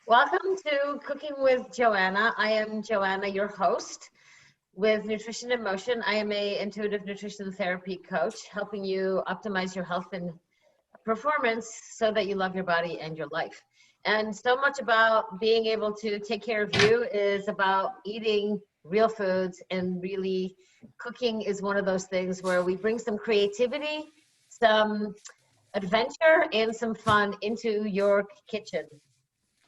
Welcome to Cooking with Joanna. I am Joanna, your host with Nutrition in Motion. I am a intuitive nutrition therapy coach, helping you optimize your health and performance so that you love your body and your life. And so much about being able to take care of you is about eating real foods, and really cooking is one of those things where we bring some creativity, some adventure, and some fun into your kitchen.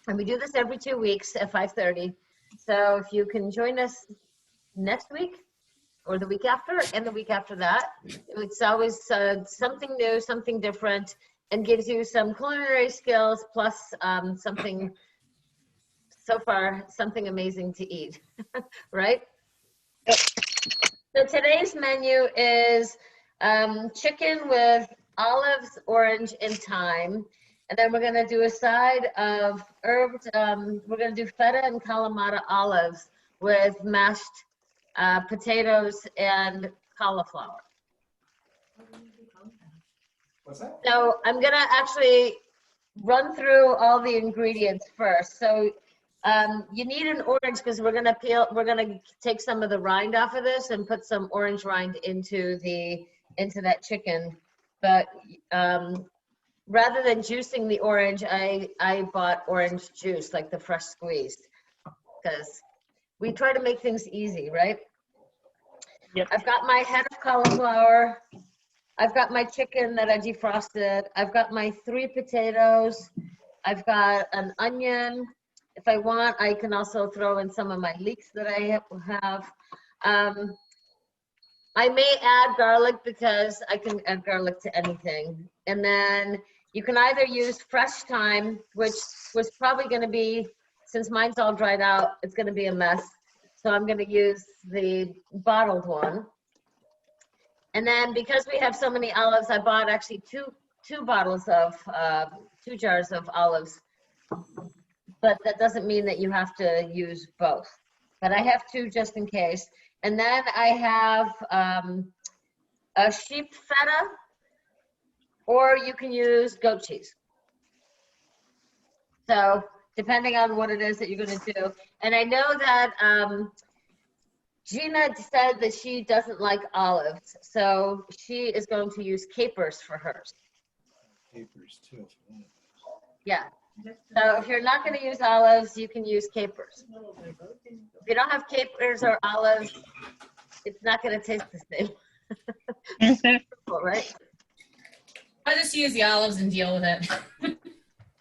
And we do this every 2 weeks at 5:30. So if you can join us next week or the week after and the week after that, it's always something new, something different, and gives you some culinary skills plus something amazing to eat, right? So today's menu is chicken with olives, orange, and thyme. And then we're going to do a side of herbed, we're going to do feta and kalamata olives with mashed potatoes and cauliflower. What's that? So I'm going to actually run through all the ingredients first. So you need an orange because we're going to take some of the rind off of this and put some orange rind into that chicken. But rather than juicing the orange, I bought orange juice, like the fresh squeezed, because we try to make things easy, right? Yep. I've got my head of cauliflower. I've got my chicken that I defrosted. I've got my 3 potatoes. I've got an onion. If I want, I can also throw in some of my leeks that I have. I may add garlic because I can add garlic to anything. And then you can either use fresh thyme, which was probably going to be, since mine's all dried out, it's going to be a mess. So I'm going to use the bottled one. And then because we have so many olives, I bought actually two bottles of, 2 jars of olives. But that doesn't mean that you have to use both. But I have 2 just in case. And then I have a sheep feta, or you can use goat cheese. So depending on what it is that you're going to do. And I know that Gina said that she doesn't like olives, so she is going to use capers for hers. Capers too. Yeah. So if you're not going to use olives, you can use capers. If you don't have capers or olives, it's not going to taste the same. Right? I just use the olives and deal with it.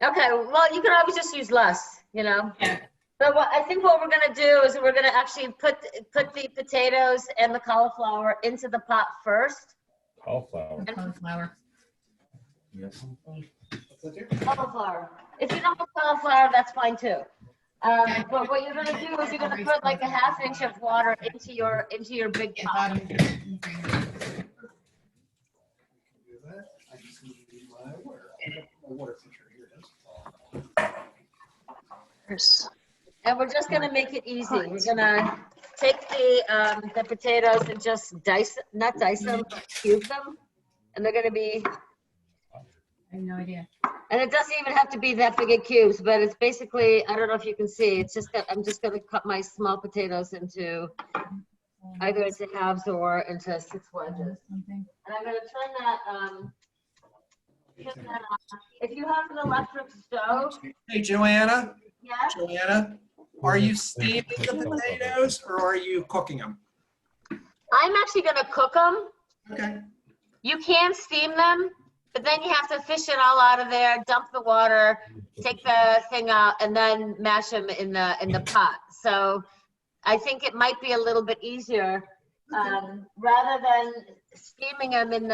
Okay, well, you can always just use less, you know? Yeah. But I think what we're going to do is we're going to actually put the potatoes and the cauliflower into the pot first. Cauliflower. Cauliflower. Yes. Cauliflower. If you don't have cauliflower, that's fine too. But what you're going to do is you're going to put like a 1/2 inch of water into your big pot. I just need my water pitcher. Here it is. And we're just going to make it easy. We're going to take the potatoes and just not dice them, but cube them. And they're going to be, I have no idea. and it doesn't even have to be that big of cubes, but it's basically, I don't know if you can see, it's just that I'm just going to cut my small potatoes into either into halves or into 6 wedges. And I'm going to turn that on. If you have an electric stove. Hey, Joanna. Yeah. Joanna, are you steaming the potatoes or are you cooking them? I'm actually going to cook them. Okay. You can steam them, but then you have to fish it all out of there, dump the water, take the thing out, and then mash them in the pot. So I think it might be a little bit easier rather than steaming them in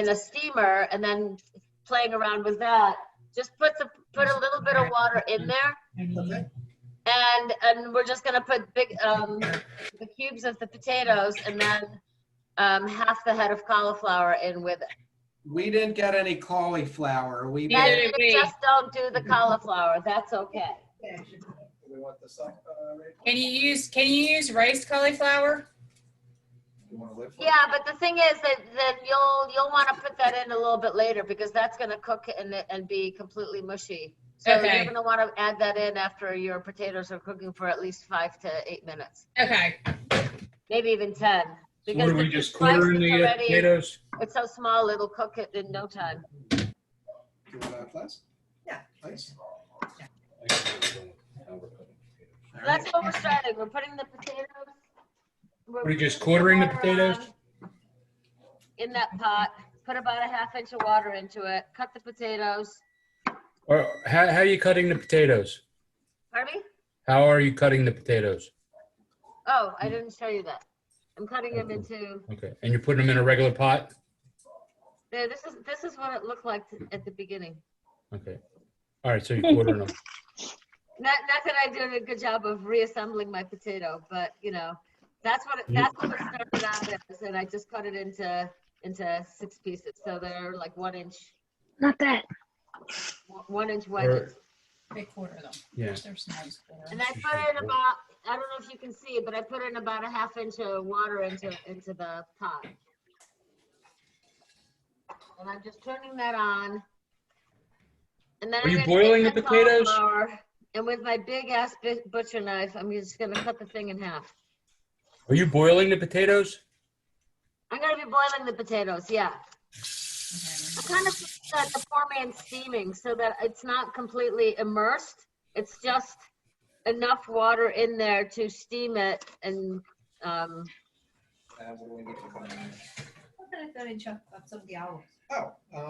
a steamer and then playing around with that. Just put a little bit of water in there, Okay. and we're just gonna put the cubes of the potatoes and then 1/2 the head of cauliflower in with it. We didn't get any cauliflower. We And did. you just don't do the cauliflower. That's okay. We want this up, right? Can you use riced cauliflower? Yeah, but the thing is that you'll want to put that in a little bit later because that's going to cook and be completely mushy. So Okay. you're going to want to add that in after your potatoes are cooking for at least 5 to 8 minutes, Okay. maybe even 10. So Because what are we if you just slice quartering this the already, potatoes? it's so small it'll cook it in no time. Do you want that, class? Yeah. Please. That's what we're starting. We're putting the potatoes. Are you just quartering the potatoes? In that pot. Put about a ½ inch of water into it. Cut the potatoes. Or how are you cutting the potatoes? Pardon me? How are you cutting the potatoes? Oh, I didn't show you that. I'm cutting them into. Okay, and you're putting them in a regular pot? Yeah, this is what it looked like at the beginning. Okay. All right, so you're quartering them. Not that I did a good job of reassembling my potato, but you know, that's what it started out as, and I just cut it into 6 pieces, so they're like 1 inch. Not that. 1 inch wedges. Big quarter though. Yeah. There's nice quarter. And I put in about, I don't know if you can see, but I put in about a ½ inch of water into the pot. And I'm just turning that on. And then Are you I'm gonna boiling take the that potatoes? cauliflower, and with my big ass butcher knife, I'm just gonna cut the thing in half. Are you boiling the potatoes? I'm gonna be boiling the potatoes, yeah. I kind of put the pour me in steaming so that it's not completely immersed. It's just enough water in there to steam it and Oh.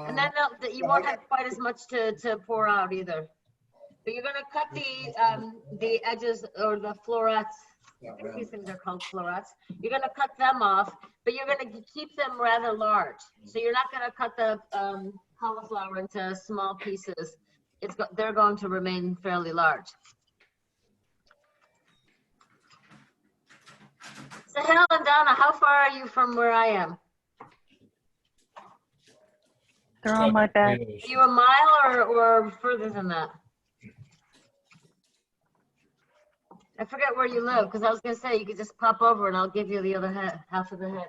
and then you won't have quite as much to pour out either. But you're gonna cut the edges or the florets. These things are called florets. You're gonna cut them off, but you're gonna keep them rather large. So you're not gonna cut the cauliflower into small pieces. They're going to remain fairly large. So Helen and Donna, how far are you from where I am? They're on my back. Are you a mile or further than that? I forget where you live, because I was going to say you could just pop over and I'll give you the other half of the head.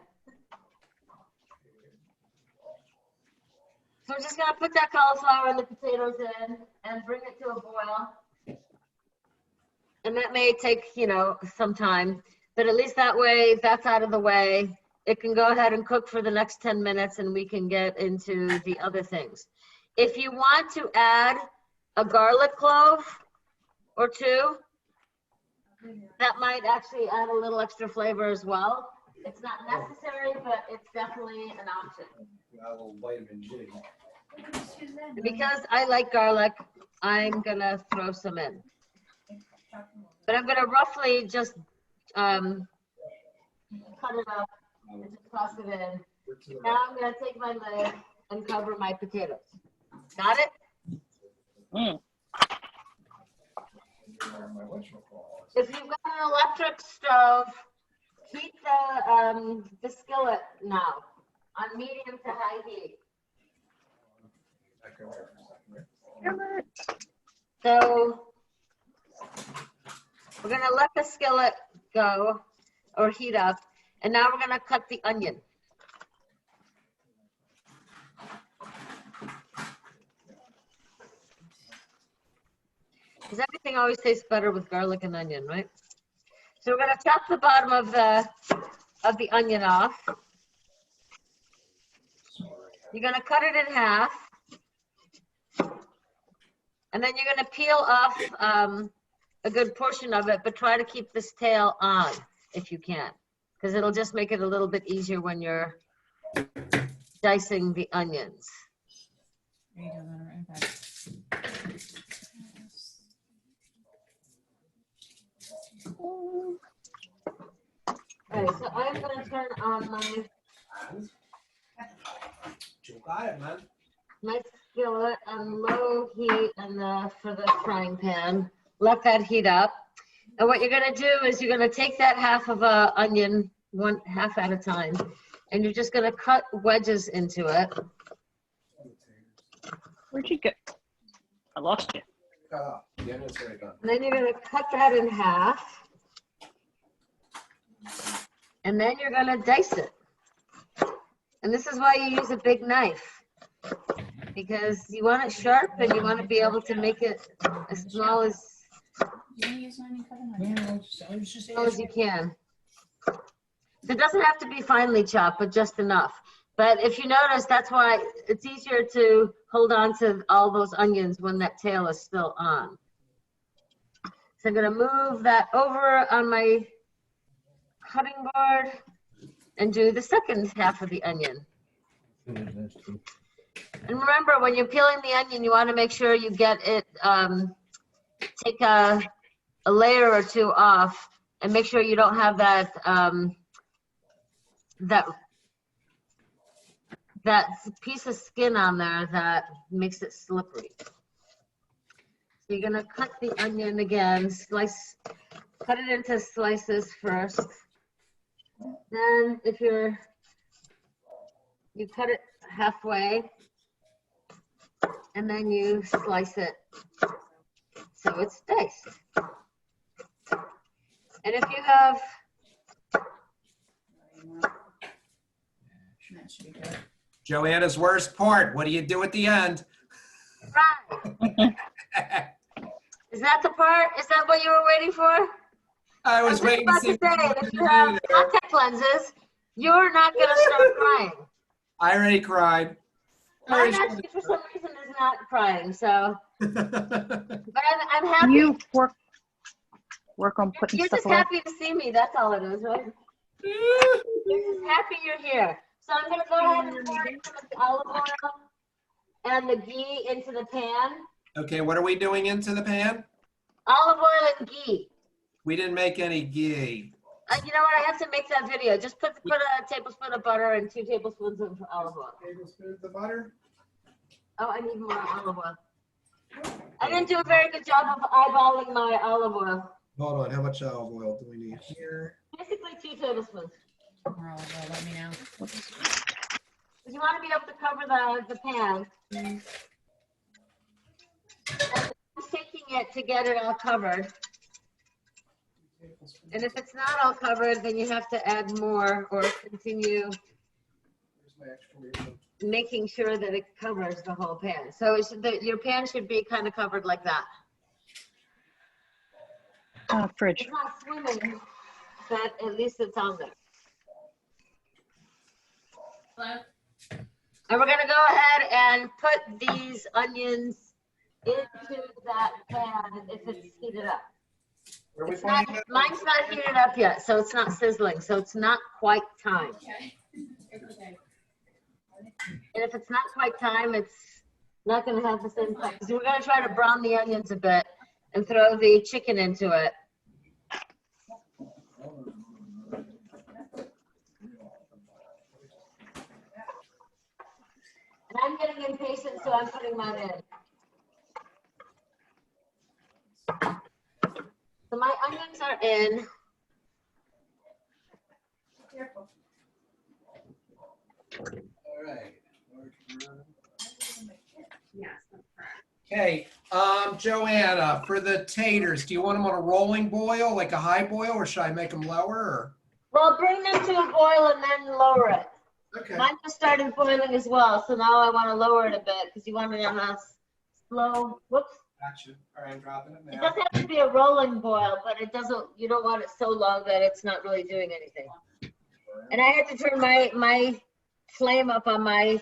So I'm just going to put that cauliflower and the potatoes in and bring it to a boil. And that may take, you know, some time, but at least that way that's out of the way. It can go ahead and cook for the next 10 minutes and we can get into the other things. If you want to add a garlic clove or 2, that might actually add a little extra flavor as well. It's not necessary, but it's definitely an option. Because I like garlic, I'm gonna throw some in. But I'm gonna roughly just cut it up and just toss it in. Now I'm gonna take my lid and cover my potatoes. Got it? Mm. If you've got an electric stove, heat the skillet now on medium to high heat. So we're gonna let the skillet go or heat up, and now we're gonna cut the onion. Because everything always tastes better with garlic and onion, right? So we're gonna chop the bottom of the onion off. You're gonna cut it in half. And then you're gonna peel off a good portion of it, but try to keep this tail on if you can, because it'll just make it a little bit easier when you're dicing the onions. Are you doing that right? All right, so I'm gonna turn on my skillet on low heat and for the frying pan. Let that heat up. And what you're gonna do is you're gonna take that half of a onion, one half at a time, and you're just gonna cut wedges into it. Where'd you go? I lost you. And then you're gonna cut that in half. And then you're gonna dice it. And this is why you use a big knife, because you want it sharp and you want to be able to make it as small as you can. So it doesn't have to be finely chopped, but just enough. But if you notice, that's why it's easier to hold on to all those onions when that tail is still on. So I'm gonna move that over on my cutting board and do the second half of the onion. And remember, when you're peeling the onion, you want to make sure you get it, take a layer or two off, and make sure you don't have that that piece of skin on there that makes it slippery. So you're gonna cut the onion again, cut it into slices first. Then if you cut it halfway, and then you slice it so it's diced. And if you have Joanna's worst part. What do you do at the end? fry, is that the part? Is that what you were waiting for? I was waiting to about see to say, what if you you were have gonna do there. contact lenses, you're not gonna start crying. I already cried. I'm actually, for some reason, is not crying. So, but I'm happy. You work on putting You're stuff just away. happy to see me. That's all it is, right? You're just happy you're here. So I'm gonna go ahead and pour some of the olive oil and the ghee into the pan. Okay, what are we doing into the pan? Olive oil and ghee. We didn't make any ghee. You know what? I have to make that video. Just put a tablespoon of butter and 2 tablespoons of olive oil. Tablespoon of the butter? Oh, I need more olive oil. I didn't do a very good job of eyeballing my olive oil. Hold on, how much olive oil do we need here? Basically 2 tablespoons. Let me know. Because you want to be able to cover the pan. And I'm shaking it to get it all covered. And if it's not all covered, then you have to add more or continue making sure that it covers the whole pan. So your pan should be kind of covered like that. Fridge. It's not swimming, but at least it's on there. Hello? And we're gonna go ahead and put these onions into that pan if it's heated up. It's not, mine's not heated up yet, so it's not sizzling, so it's not quite time. Okay. Okay. And if it's not quite time, it's not gonna have the same color. So we're gonna try to brown the onions a bit and throw the chicken into it. And I'm getting impatient, so I'm putting mine in. So my onions are in. All right. Okay, Joanna, for the taters, do you want them on a rolling boil, like a high boil, or should I make them lower? Or? Well, bring them to a boil and then lower it. Okay. Mine just started boiling as well, so now I want to lower it a bit because you want it on a slow. Whoops. Gotcha. All right, I'm dropping it It now. doesn't have to be a rolling boil, but it doesn't. You don't want it so low that it's not really doing anything. And I had to turn my flame up on my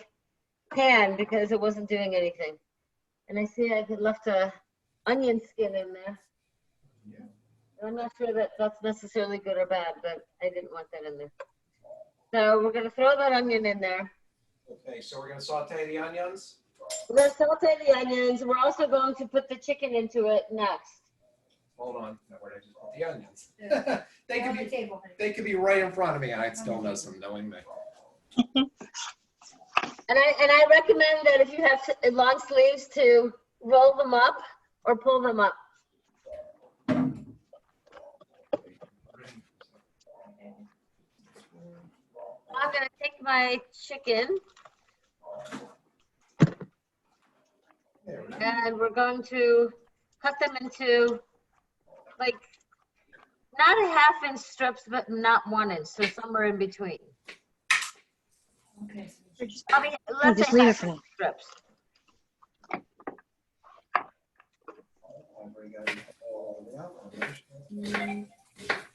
pan because it wasn't doing anything. And I see I left a onion skin in there. Yeah. I'm not sure that that's necessarily good or bad, but I didn't want that in there. So we're gonna throw that onion in there. Okay, so we're gonna saute the onions. We're gonna saute the onions. We're also going to put the chicken into it next. Hold on, now where did I just put the onions? They could be right in front of me, and I'd still miss them, knowing me. And I recommend that if you have long sleeves to roll them up or pull them up. I'm gonna take my chicken and we're going to cut them into like not a half-inch strips, but not 1 inch, so somewhere in between. Okay. I mean, let's just say leave it for half-inch now. strips.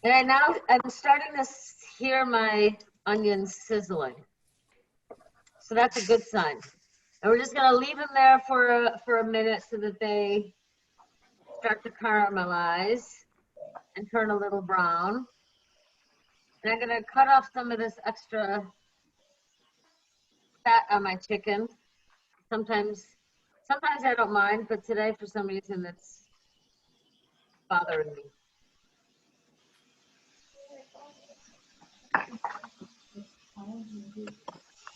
And I'm starting to hear my onions sizzling. So that's a good sign. And we're just gonna leave them there for a minute so that they start to caramelize and turn a little brown. And I'm gonna cut off some of this extra fat on my chicken. Sometimes I don't mind, but today for some reason it's bothering me.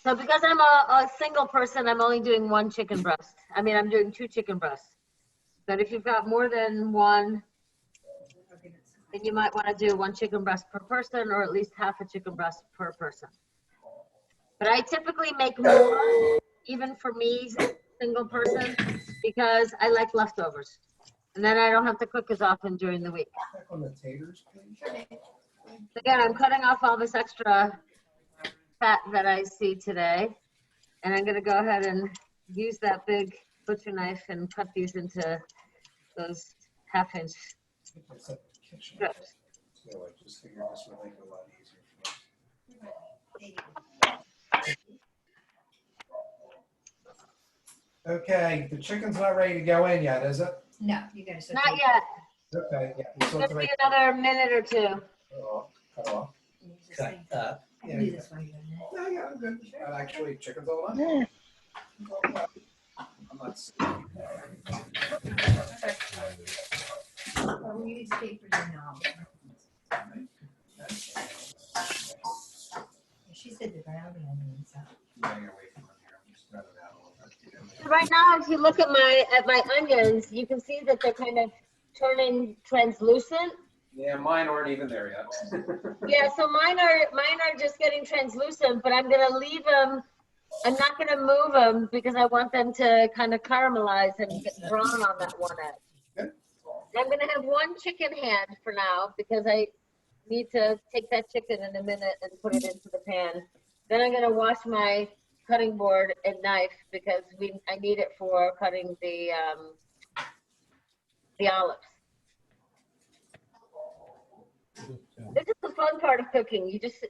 So because I'm a single person, I'm only doing 1 chicken breast. I mean, I'm doing 2 chicken breasts. But if you've got more than one, then you might want to do 1 chicken breast per person, or at least half a chicken breast per person. But I typically make more, even for me, single person, because I like leftovers. And then I don't have to cook as often during the week. Back on the taters, please. Again, I'm cutting off all this extra fat that I see today. And I'm gonna go ahead and use that big butcher knife and cut these into those half-inch strips. So I just figured this would make it a lot easier for me. Okay, the chicken's not ready to go in yet, is it? No, you gotta. Not yet. Okay, yeah. It's gonna be another minute or 2. Cut off. Cut up. I can do this while you're doing it. No, yeah, I'm good. Actually, chicken's all on. Yeah. I'm not. Well, we use paper now. She said the brownie onions. Yeah, I gotta wait for it here. I'm just spreading it out a little bit. So right now, if you look at my onions, you can see that they're kind of turning translucent. Yeah, mine aren't even there yet. Yeah, so mine are just getting translucent, but I'm gonna leave them. I'm not gonna move them because I want them to kind of caramelize and get brown on that one edge. Good. I'm gonna have 1 chicken hand for now because I need to take that chicken in a minute and put it into the pan. Then I'm gonna wash my cutting board and knife because I need it for cutting the olives. This is the fun part of cooking. You just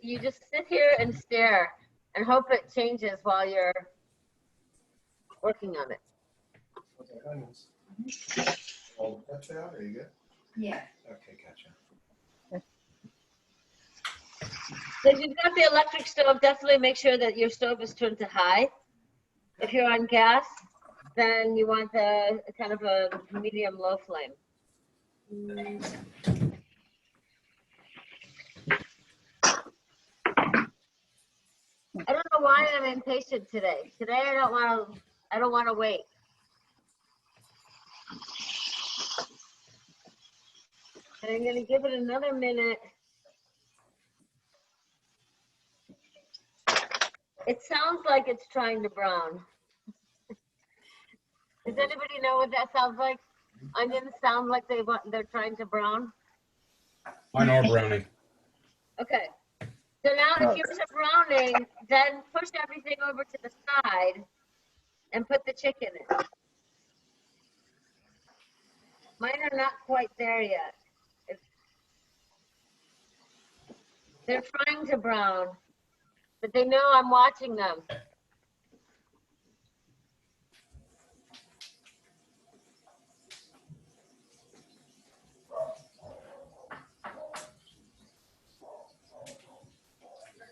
sit here and stare and hope it changes while you're working on it. Okay, onions. All cut out, are you good? Yeah. Okay, gotcha. So if you've got the electric stove, definitely make sure that your stove is turned to high. If you're on gas, then you want the kind of a medium low flame. I don't know why I'm impatient today. Today I don't want to wait. And I'm going to give it another minute. It sounds like it's trying to brown. Does anybody know what that sounds like? Onions sound like they're trying to brown. Mine are browning. Okay. So now if yours are browning, then push everything over to the side and put the chicken in. Mine are not quite there yet. They're trying to brown, but they know I'm watching them.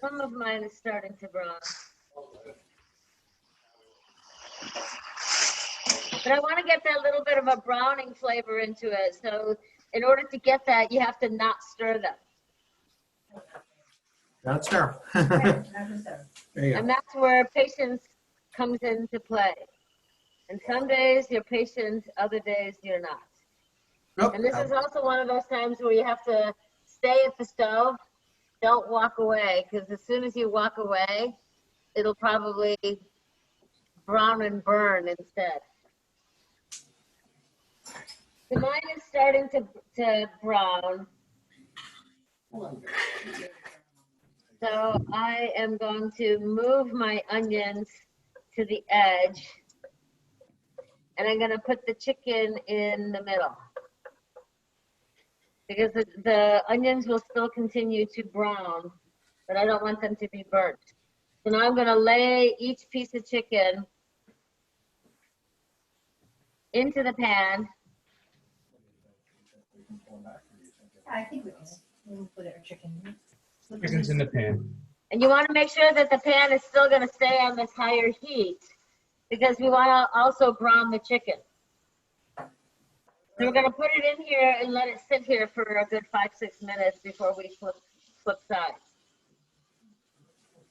Some of mine is starting to brown. But I want to get that little bit of a browning flavor into it. So in order to get that, you have to not stir them. That's fair. There There you And go. that's where patience comes into play. And some days you're patient, other days you're not. Nope. And this is also one of those times where you have to stay at the stove. Don't walk away, because as soon as you walk away, it'll probably brown and burn instead. So mine is starting to brown. So I am going to move my onions to the edge, and I'm gonna put the chicken in the middle. Because the onions will still continue to brown, but I don't want them to be burnt. So now I'm gonna lay each piece of chicken into the pan. I think we can. We'll put our chicken in. Chicken's in the pan. And you wanna make sure that the pan is still gonna stay on this higher heat because we wanna also brown the chicken. So we're gonna put it in here and let it sit here for a good 5-6 minutes before we flip sides.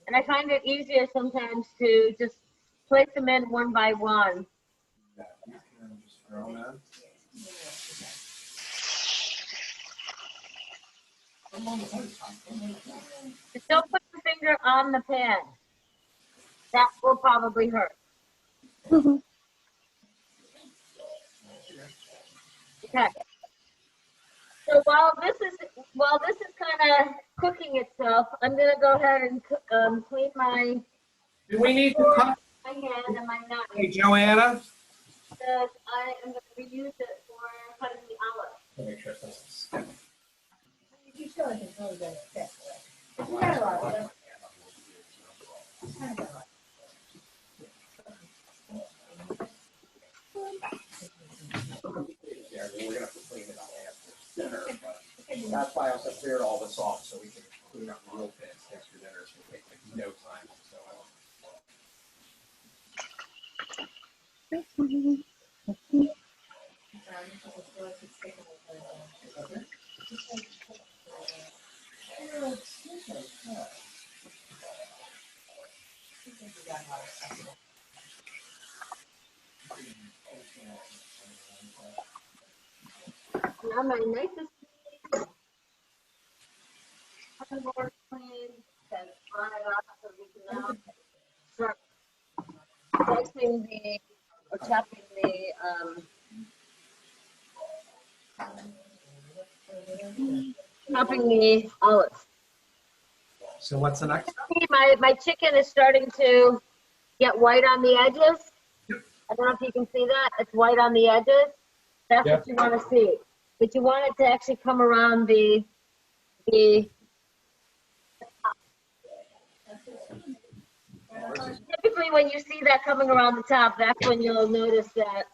And I find it easier sometimes to just place them in one by one. Just don't put your finger on the pan. That will probably hurt. Okay. So while this is kind of cooking itself, I'm gonna go ahead and clean my Do we need to cut? hand and my knife. Hey, Joanna? Because I am gonna reuse it for cutting the olive. Let me make sure this is. You feel like it's really good. You got a lot of them. Kind of a lot. Yeah, we're gonna have to clean it up after dinner, but that's why I also cleared all this off so we can clean up real fast after dinner. So it takes like no time. So Now my knife is clean. Cutting board clean. Then on it off so we can now start slicing or chopping the olives. So what's the next? My chicken is starting to get white on the edges. I don't know if you can see that. It's white on the edges. That's what you want to see. But you want it to actually come around the typically when you see that coming around the top, that's when you'll notice that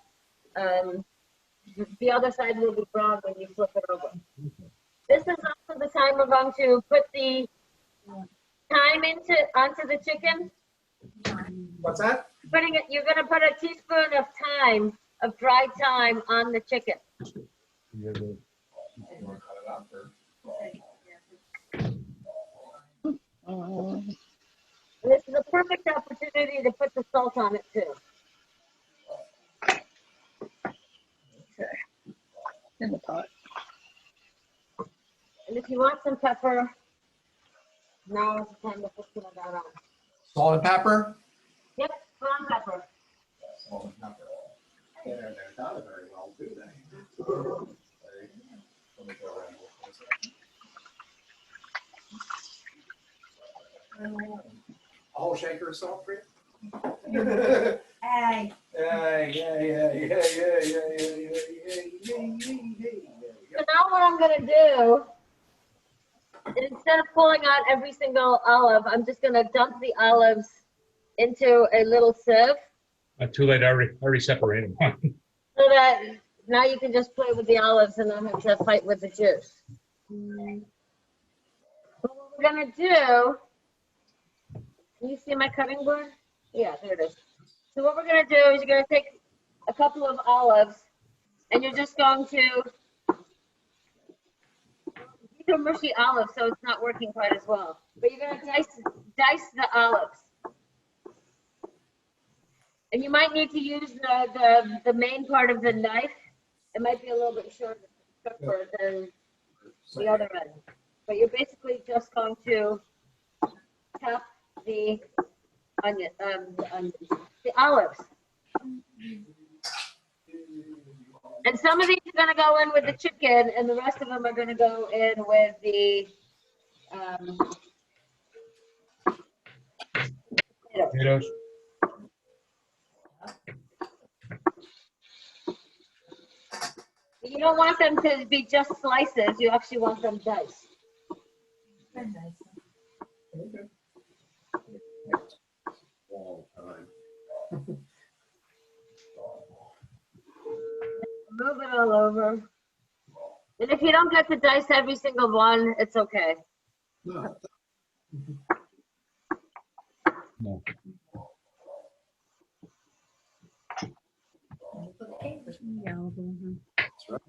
the other side will be brown when you flip it over. This is also the time we're going to put the thyme onto the chicken. What's that? You're going to put a teaspoon of thyme, of dried thyme, on the chicken. You want to cut it up or? This is a perfect opportunity to put the salt on it too. In the pot. And if you want some pepper, now is the time to put some of that on. Salt and pepper? Yep, ground pepper. Salt and pepper. They're not very well, do they? Let me go around a whole shaker of salt for you? Hey. So now what I'm going to do is instead of pulling out every single olive, I'm just going to dump the olives into a little sieve. Too late. I already separated one. So that now you can just play with the olives and not have to fight with the juice. So what we're going to do, can you see my cutting board? Yeah, there it is. So what we're going to do is you're going to take a couple of olives and you're just going to, these are mushy olives, so it's not working quite as well. But you're going to dice the olives. And you might need to use the main part of the knife. It might be a little bit shorter than the other end. But you're basically just going to chop the olives. And some of these are going to go in with the chicken, and the rest of them are going to go in with the Potatoes. You don't want them to be just slices. You actually want them diced. Very nice. Okay. Long time. Move it all over. And if you don't get to dice every single one, it's okay. No. No. That's right.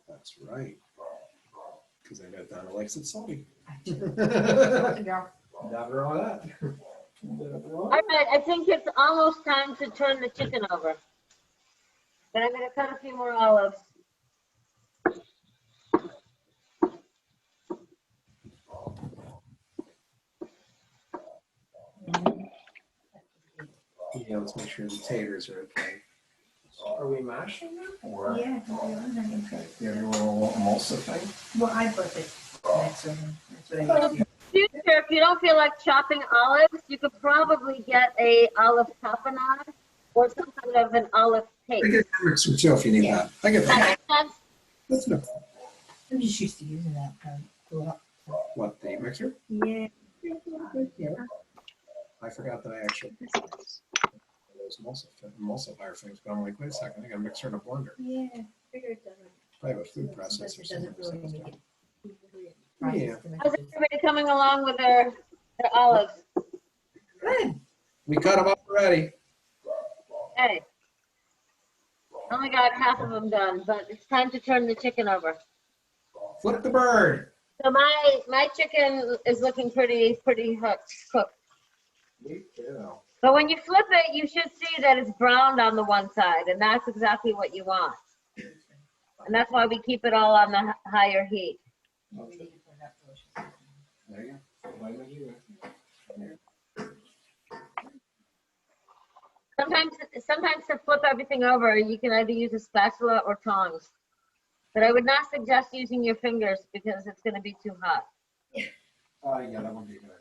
That's right. Because I know Donna likes it salty. Never all that. All right, I think it's almost time to turn the chicken over. But I'm gonna cut a few more olives. Yeah, let's make sure the taters are okay. Are we mashing them? Or? Yeah. Okay. You have your little emulsive thing? Well, I put it next to him. That's what I used to. Future, if you don't feel like chopping olives, you could probably get a olive tapenade or some kind of an olive I paste. get that mixer too if you need that. I get that. That's That's no. I'm just used to using that. What, the mixer? Yeah. I forgot that I actually those emulsifier things, but I'm like, wait a second, I got a mixer and a blender. Yeah. Figure it doesn't. I have a food processor It somewhere. doesn't really make it. Yeah. how's everybody coming along with their olives? Good. We cut them up already. Hey, only got half of them done, but it's time to turn the chicken over. Flip the bird. So my chicken is looking pretty cooked. Me too. But when you flip it, you should see that it's browned on the one side, and that's exactly what you want. And that's why we keep it all on the higher heat. There you go. Sometimes to flip everything over, you can either use a spatula or tongs. But I would not suggest using your fingers because it's going to be too hot. Yeah, that would be a good idea.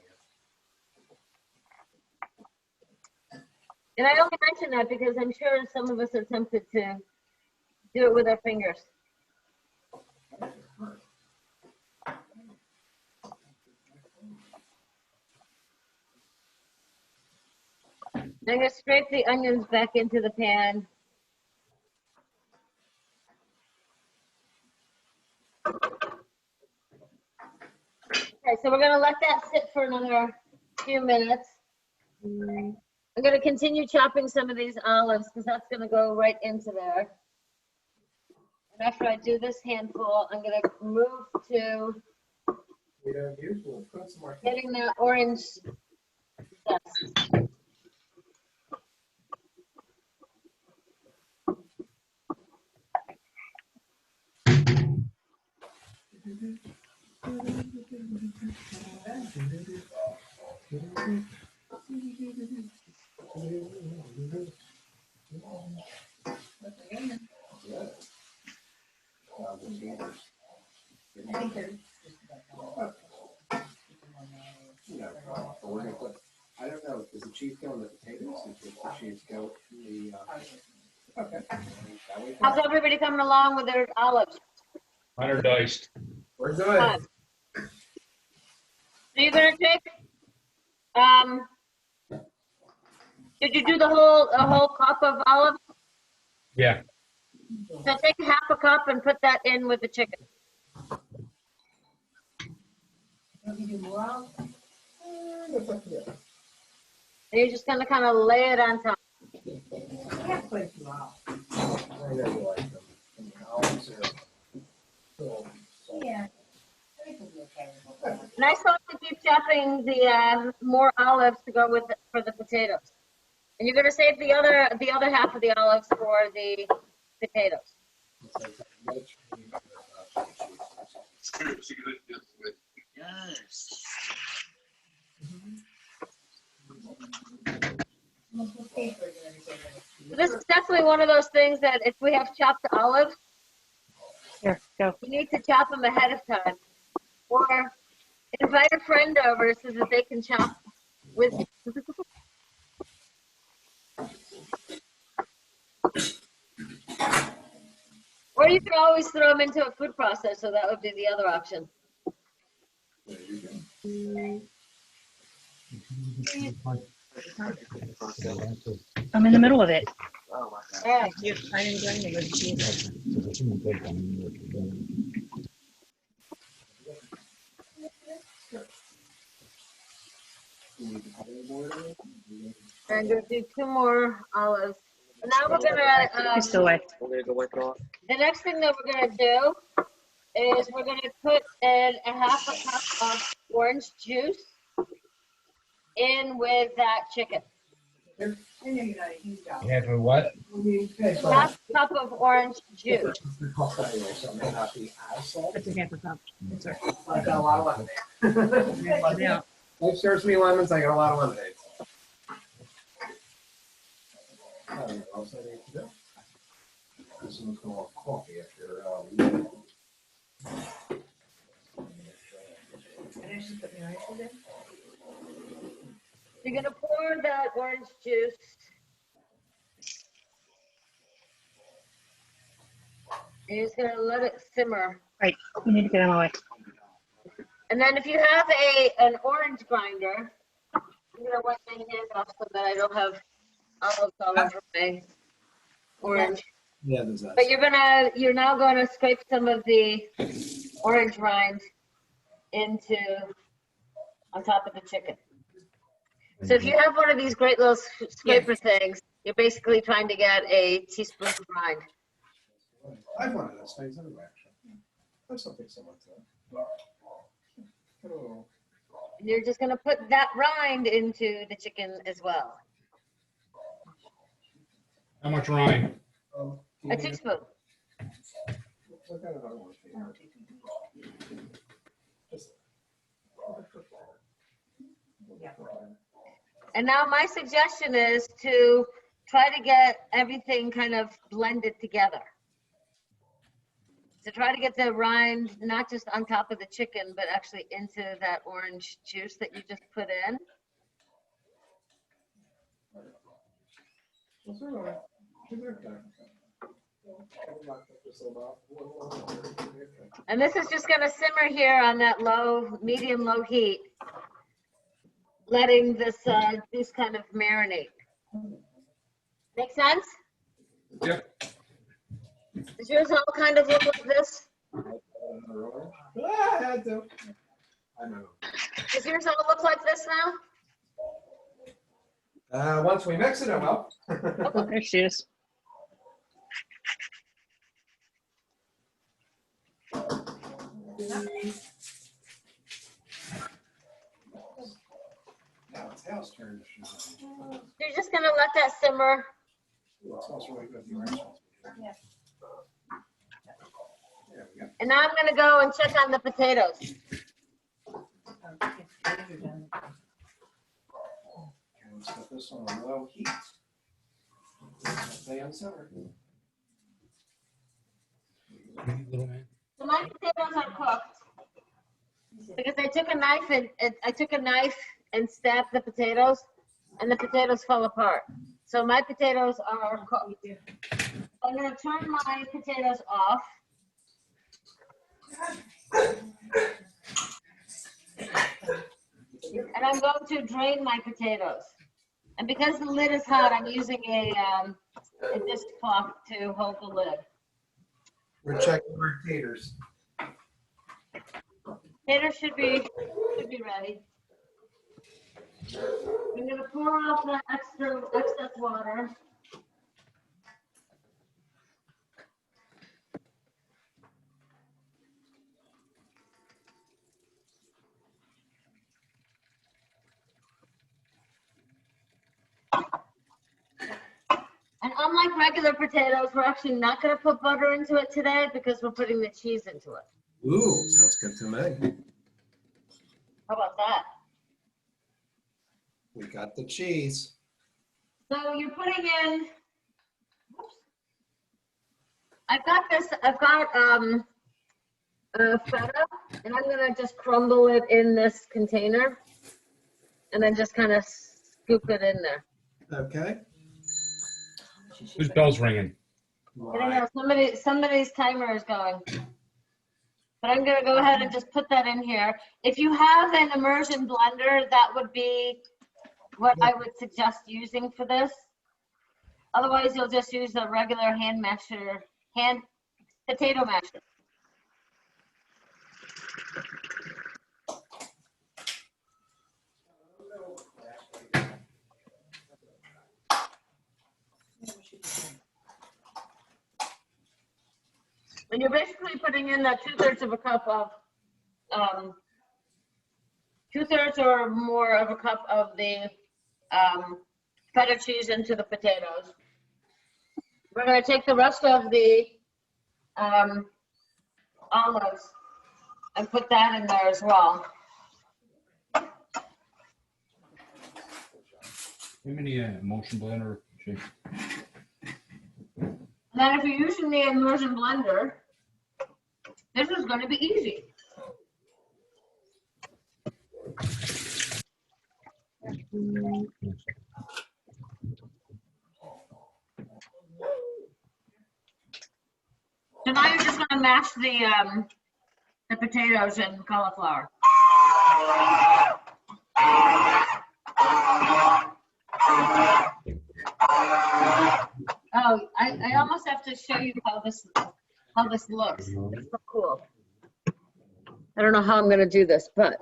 And I only mention that because I'm sure some of us are tempted to do it with our fingers. I'm going to scrape the onions back into the pan. Okay, so we're going to let that sit for another few minutes. I'm going to continue chopping some of these olives because that's going to go right into there. And after I do this handful, I'm going to move to We don't use, we'll put some more. getting that orange zest. I don't know, does the cheese go in the potatoes? Does the cheese go in the, okay. How's everybody coming along with their olives? Mine are diced. We're good. So you're going to take, did you do the whole cup of olives? Yeah. So take half a cup and put that in with the chicken. Want me to do more olives? That's up to you. And you're just going to kind of lay it on top. I have quite a few olives. I know you like them. And the olives are cool. Yeah. I think it'll be okay. And I still have to keep chopping the more olives to go with for the potatoes. And you're going to save the other half of the olives for the potatoes. Yes. So this is definitely one of those things that if we have chopped olives, Here, go. you need to chop them ahead of time Or invite a friend over so that they can chop with you. Or you can always throw them into a food processor. That would be the other option. I'm in the middle of it. All right. I'm going to do 2 more olives. And now we're going to, It's still wet. the next thing that we're going to do is we're going to put in a half a cup of orange juice in with that chicken. You have a what? Half a cup of orange juice. That's a half a cup. That's right. I got a lot of lemonade. Yeah. Life serves me lemons, I got a lot of lemonade. I don't know what else I need to do. This one's going to want coffee after. You're going to pour that orange juice and you're just going to let it simmer. Right. You need to get out of my way. And then if you have an orange grinder, I'm going to wipe my hands off so that I don't have olives all over my orange. Yeah, there's that. But you're now going to scrape some of the orange rind on top of the chicken. So if you have one of these great little scraper things, you're basically trying to get a teaspoon of rind. I have one of those things anyway, actually. There's something similar to that. Oh. And you're just going to put that rind into the chicken as well. How much rind? A teaspoon. And now my suggestion is to try to get everything kind of blended together. So try to get the rind not just on top of the chicken, but actually into that orange juice that you just put in. And this is just going to simmer here on that medium-low heat, letting this juice kind of marinate. Make sense? Yep. Does yours all kind of look like this? I had to. I know. Does yours all look like this now? Once we mix it, it will. There she is. Now it's house turn. You're just going to let that simmer. Ooh, it smells really good. The orange smells good. There we go. And now I'm going to go and check on the potatoes. Okay, let's put this one on low heat. Stay on simmer. Little man. So my potatoes are cooked because I took a knife and stabbed the potatoes, and the potatoes fell apart. So my potatoes are cooked. I'm going to turn my potatoes off. And I'm going to drain my potatoes. And because the lid is hot, I'm using a dishcloth to hold the lid. We're checking our taters. Taters should be ready. I'm going to pour off the excess water. And unlike regular potatoes, we're actually not going to put butter into it today because we're putting the cheese into it. Ooh, sounds good to me. How about that? We got the cheese. So you're putting in, I've got feta And I'm gonna just crumble it in this container and then just kind of scoop it in there. Okay. Whose bell's ringing? I don't know, somebody's timer is going. But I'm gonna go ahead and just put that in here. If you have an immersion blender, that would be what I would suggest using for this. Otherwise, you'll just use a regular hand potato masher. And you're basically putting in the 2/3 of a cup of, 2/3 or more of a cup of the feta cheese into the potatoes. We're going to take the rest of the olives and put that in there as well. How many motion blender? And then if you're using the immersion blender, this is going to be easy. So now you're just going to mash the potatoes and cauliflower. Oh, I almost have to show you how this looks. It's so cool. I don't know how I'm going to do this, but.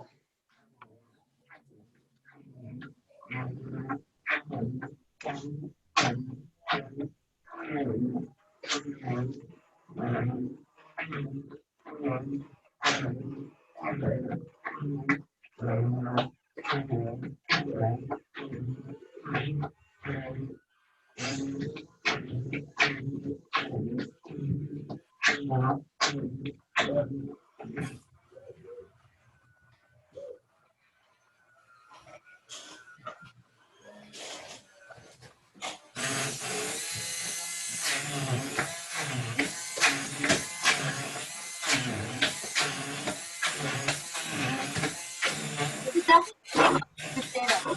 Potato.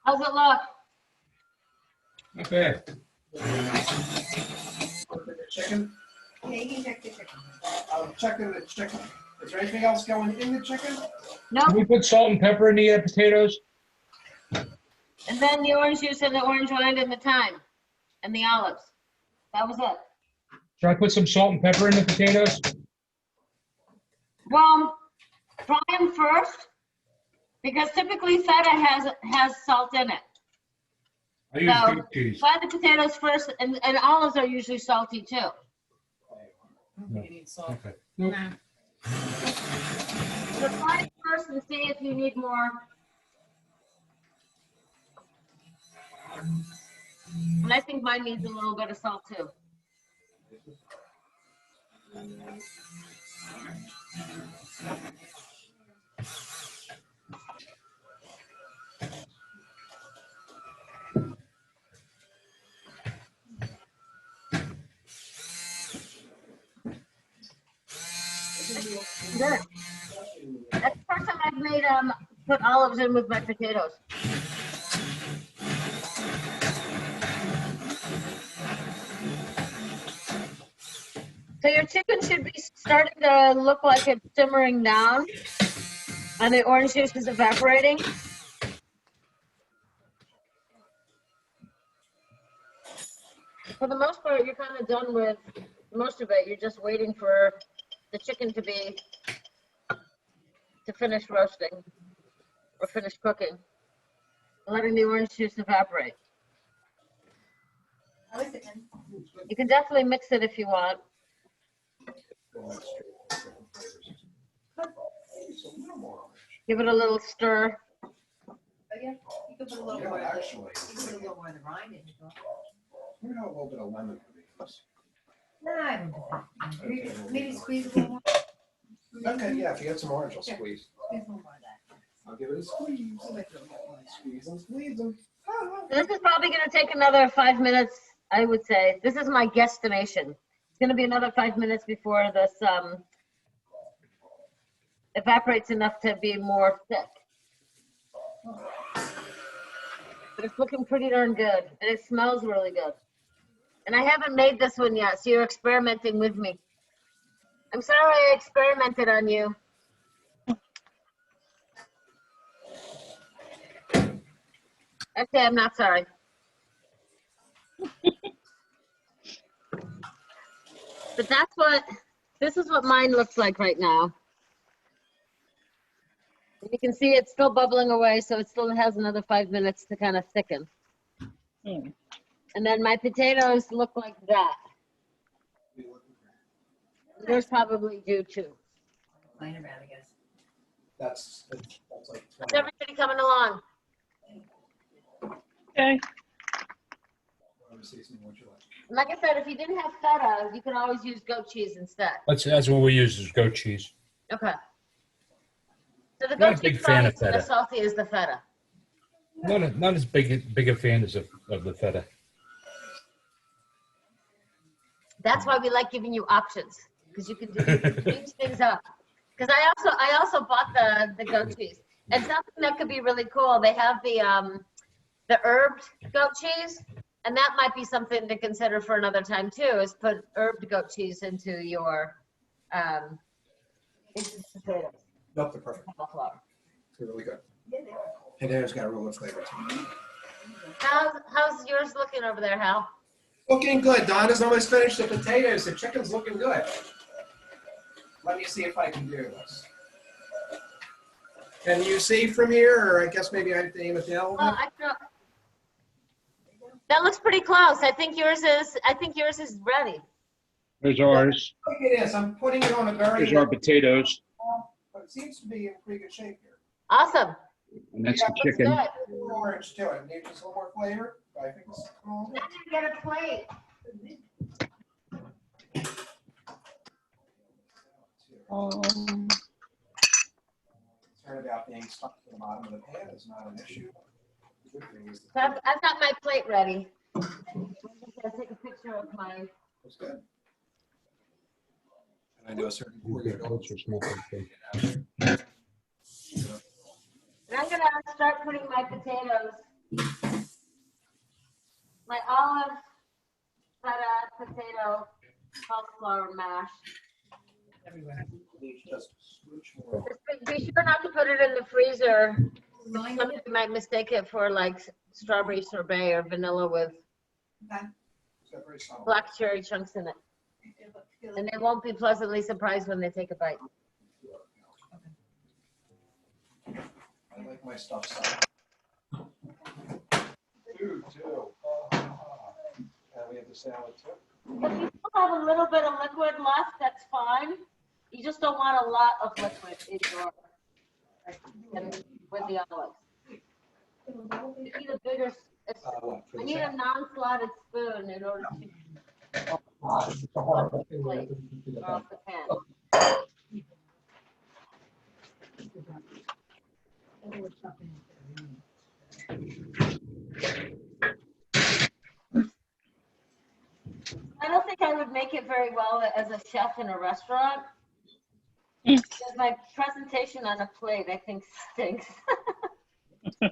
How's it look? Not bad. The chicken. Yeah, you can check the chicken. I'm checking the chicken. Is there anything else going in the chicken? Can Nope. we put salt and pepper in the potatoes? And then the orange juice and the orange rind and the thyme and the olives. That was it. Should I put some salt and pepper in the potatoes? Well, fry them first because typically feta has salt in it. I use So goat cheese. fry the potatoes first, and olives are usually salty too. You need salt. Okay. Nope. Nah. So fry it first and see if you need more. And I think mine needs a little bit of salt too. Good. That's the first time I've made put olives in with my potatoes. So your chicken should be starting to look like it's simmering down and the orange juice is evaporating. For the most part, you're kind of done with most of it. You're just waiting for the chicken to finish roasting or finish cooking, letting the orange juice evaporate. How is it, man? You can definitely mix it if you want. Give it a little stir. Oh, yeah, you can put a little Yeah, more. actually. You can put a little more of the rind in. Maybe a little bit of lemon would be nice. No, I don't do that. Maybe squeeze a little more. Okay, yeah, if you get some orange, I'll squeeze. Squeeze a little more of that. I'll give it a squeeze. Squeeze them, squeeze them. This is probably going to take another 5 minutes, I would say. This is my guesstimation. It's going to be another 5 minutes before this evaporates enough to be more thick. But it's looking pretty darn good, and it smells really good. And I haven't made this one yet, so you're experimenting with me. I'm sorry I experimented on you. Okay, I'm not sorry. But this is what mine looks like right now. And you can see it's still bubbling away, so it still has another 5 minutes to kind of thicken. Mm. And then my potatoes look like that. Yours probably do too. Line around, I guess. That's like How's everybody coming along? Okay. whatever seasoning would you like. Like I said, if you didn't have feta, you can always use goat cheese instead. That's what we use is goat cheese. Okay. So the Not a goat big cheese fan probably of isn't as feta. salty as the feta. Not as big a fan as of the feta. That's why we like giving you options, because you can change things up. Because I also bought the goat cheese, and something that could be really cool. They have the herbed goat cheese, and that might be something to consider for another time too. Is put herbed goat cheese into your potatoes. Nope, they're perfect. Cauliflower. They're really good. Yeah, they are. Potatoes got a real good flavor to them. How's yours looking over there, Hal? Looking good. Donna's almost finished the potatoes. The chicken's looking good. Let me see if I can do this. Can you see from here, or I guess maybe I have to aim it down? Oh, that looks pretty close. I think yours is ready. There's ours. I think it is. I'm putting it on a very. There's our potatoes. But it seems to be in pretty good shape here. Awesome. And that's the Looks chicken. good. A little orange to it. Maybe just a little more flavor. But I think it's. Now you get a plate. Concern about being stuck to the bottom of the pan is not an issue. The good thing is So I've got my plate ready. I'm just gonna take a picture of my. it's good. And I know a certain Korean Those are smoking too. And I'm gonna start putting my potatoes, my olive, feta, potato, cauliflower mash. Everywhere. just switch more. Be sure not to put it in the freezer. Some people might mistake it for like strawberry sorbet or vanilla with It's got very subtle. black cherry chunks in it. And they won't be pleasantly surprised when they take a bite. I like my stuff subtle. Food too. And we have the salad too. If you still have a little bit of liquid left, that's fine. You just don't want a lot of liquid in your, with the olives. You need a bigger, What, for I the need a salad? non-slotted spoon in order to It's a horrible thing. plate or off the pan. I don't think I would make it very well as a chef in a restaurant. Because my presentation on a plate, I think, stinks. We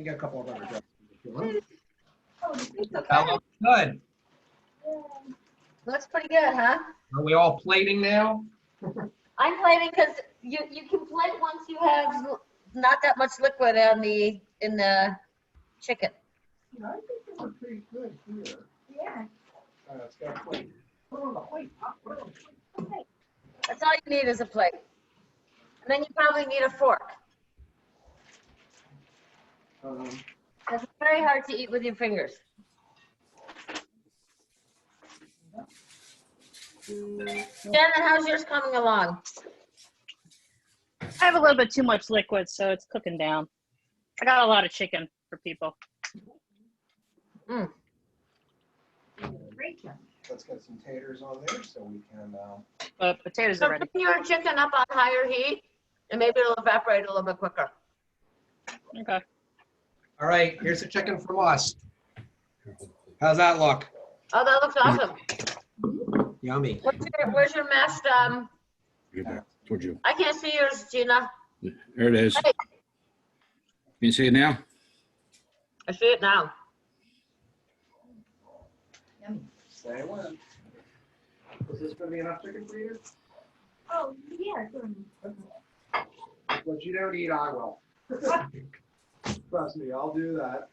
got a couple of other dressings if you want. Oh, it's That okay. looks good. Looks pretty good, huh? Are we all plating now? I'm plating because you can plate once you have not that much liquid in the chicken. I think they were pretty good here. Yeah. Let's go plate. Put it on the plate. Put it on the plate. That's all you need is a plate. And then you probably need a fork. It's very hard to eat with your fingers. Shannon, how's yours coming along? I have a little bit too much liquid, so it's cooking down. I got a lot of chicken for people. Great job. Let's get some taters on there so we can. But potatoes So are ready. put your chicken up on higher heat, and maybe it'll evaporate a little bit quicker. Okay. All right, here's the chicken from us. How's that look? Oh, that looks awesome. Yummy. Where's your mashed, Get back towards you. I can't see yours, Gina. There it is. Hey. You see it now? I see it now. Stay away. Is this gonna be enough chicken for you? Oh, yeah, good. What you don't eat, I will. Trust me, I'll do that.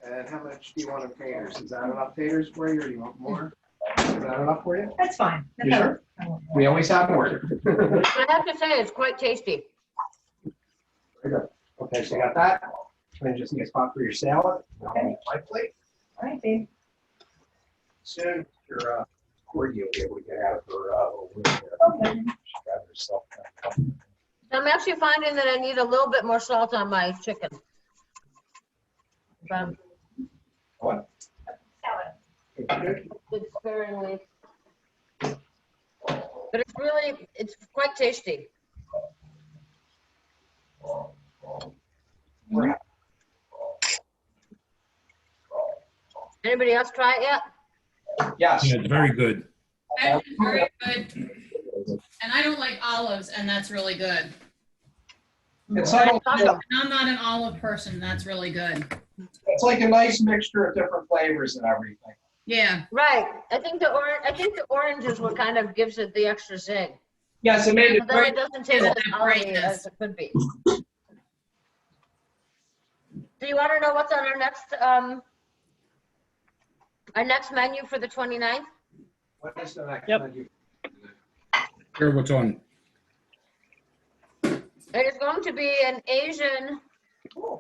And how much do you want of taters? Is that enough taters for you, or do you want more? Is that enough for you? That's fine. You sure? We always have more. I have to say, it's quite tasty. Very good. Okay, so you got that. Then just need a spot for your salad. Okay. My plate. All right, babe. Soon, your Quorn will be able to get out of her little room there. Okay. She grabbed herself. I'm actually finding that I need a little bit more salt on my chicken. What? Salad. Good sparingly. But it's quite tasty. Anybody else try it yet? Yes. Yeah, it's very good. That is very good. And I don't like olives, and that's really good. It's That's like, awesome. And I'm not an olive person. That's really good. it's like a nice mixture of different flavors and everything. Yeah. Right. I think the orange is what kind of gives it the extra zing. Yes, it made it But then great. it doesn't taste That as olivey brightness. as it could be. Do you want to know what's on our next menu for the 29th? What is the next Yep. menu? Here, what's on? It is going to be an Asian,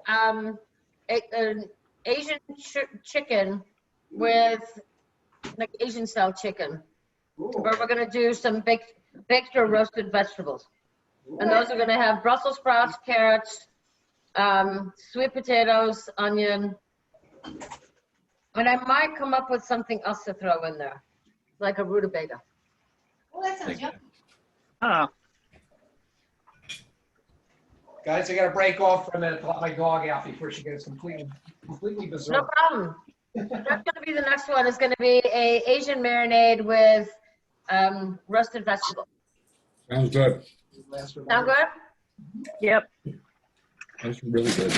an Asian chicken with like Asian style chicken, Ooh. where we're going to do some baked or roasted vegetables, and those are going to have Brussels sprouts, carrots, sweet potatoes, onion, and I might come up with something else to throw in there, like a rutabaga. Well, that sounds yummy. Oh, Guys, I gotta break off for a minute to let my dog out before she gets completely No berserk. problem. That's going to be the next one. It's going to be a Asian marinade with roasted vegetables. Sounds good. Sound good? yep. That's really good.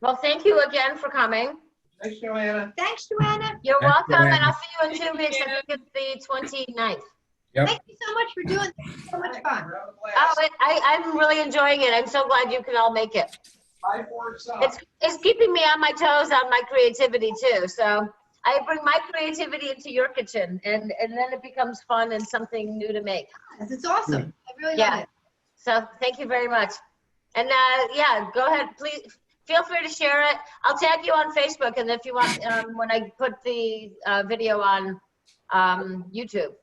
Well, thank you again for coming. Thanks, Joanna. Thanks, Joanna. You're Thanks, welcome, and Joanna. I'll see you in 2 weeks. I think it's the 29th. Yep. Thank you so much for doing this. So much fun. We're having a Oh, blast. I'm really enjoying it. I'm so glad you can all make it. Bye for itself. It's keeping me on my toes on my creativity too. So I bring my creativity into your kitchen, and then it becomes fun and something new to make. It's awesome. I really Yeah. love it. So thank you very much. And yeah, go ahead, please. Feel free to share it. I'll tag you on Facebook, and if you want, when I put the video on YouTube,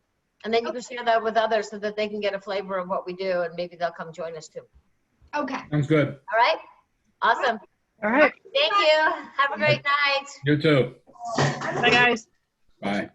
and then you can share that with others so that they can get a flavor of what we do, and maybe they'll come join us too. Okay. Sounds good. All right? Awesome. All right. Thank you. Have a great night. You too. Bye, guys. Bye.